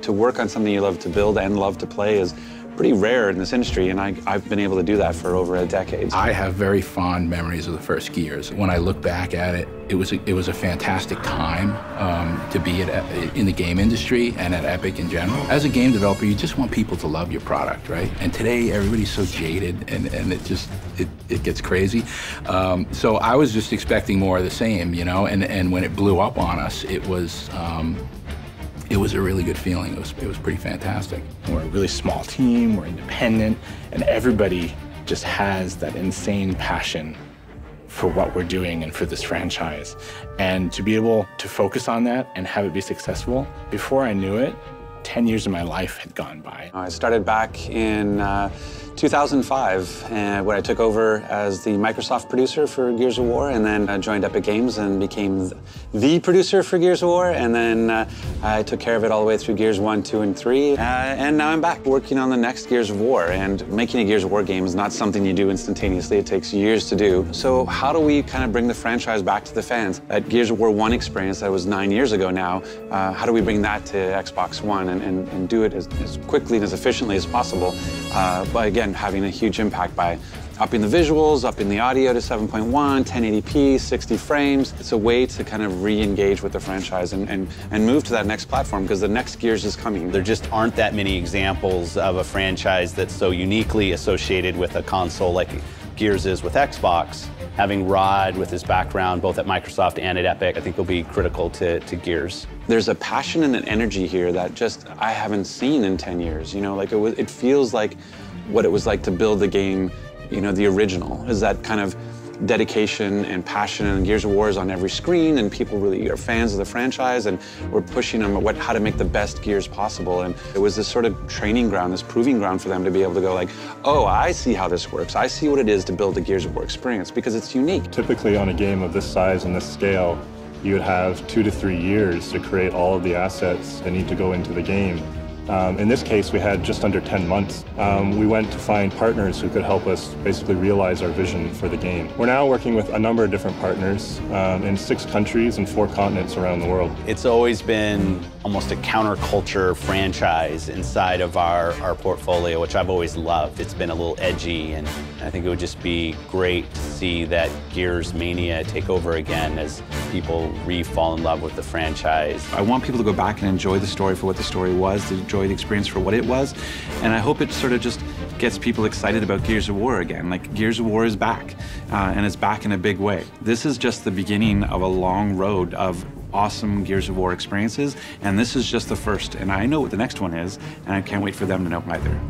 To work on something you love to build and love to play is pretty rare in this industry, and I've been able to do that for over a decade. I have very fond memories of the first Gears. When I look back at it, it was a fantastic time to be in the game industry and at Epic in general. As a game developer, you just want people to love your product, right? And today, everybody's so jaded, and it gets crazy. So I was just expecting more of the same, you know, and when it blew up on us, it was a really good feeling. It was pretty fantastic. We're a really small team, we're independent, and everybody just has that insane passion for what we're doing and for this franchise. And to be able to focus on that and have it be successful, before I knew it, 10 years of my life had gone by. I started back in 2005 when I took over as the Microsoft producer for Gears of War, and then joined Epic Games and became the producer for Gears of War, and then I took care of it all the way through Gears 1, 2, and 3, and now I'm back working on the next Gears of War. And making a Gears of War game is not something you do instantaneously. It takes years to do. So how do we kind of bring the franchise back to the fans? That Gears of War 1 experience that was 9 years ago now, how do we bring that to Xbox One and do it as quickly and as efficiently as possible, by again having a huge impact by upping the visuals, upping the audio to 7.1, 1080p, 60 frames. It's a way to kind of re-engage with the franchise and move to that next platform, because the next Gears is coming. There just aren't that many examples of a franchise that's so uniquely associated with a console like Gears is with Xbox. Having Rod with his background both at Microsoft and at Epic, I think will be critical to Gears. There's a passion and an energy here that just I haven't seen in 10 years. You know, like it feels like what it was like to build the game, you know, the original, is that kind of dedication and passion, and Gears of War is on every screen, and people really are fans of the franchise, and we're pushing them how to make the best Gears possible. And it was this sort of training ground, this proving ground for them to be able to go like, oh, I see how this works. I see what it is to build a Gears of War experience, because it's unique. Typically on a game of this size and this scale, you would have 2 to 3 years to create all of the assets that need to go into the game. In this case, we had just under 10 months. We went to find partners who could help us basically realize our vision for the game. We're now working with a number of different partners in 6 countries and 4 continents around the world. It's always been almost a counterculture franchise inside of our portfolio, which I've always loved. It's been a little edgy, and I think it would just be great to see that Gears mania take over again as people re-fall in love with the franchise. I want people to go back and enjoy the story for what the story was, to enjoy the experience for what it was, and I hope it sort of just gets people excited about Gears of War again. Like, Gears of War is back, and it's back in a big way. This is just the beginning of a long road of awesome Gears of War experiences, and this is just the first, and I know what the next one is, and I can't wait for them to know either.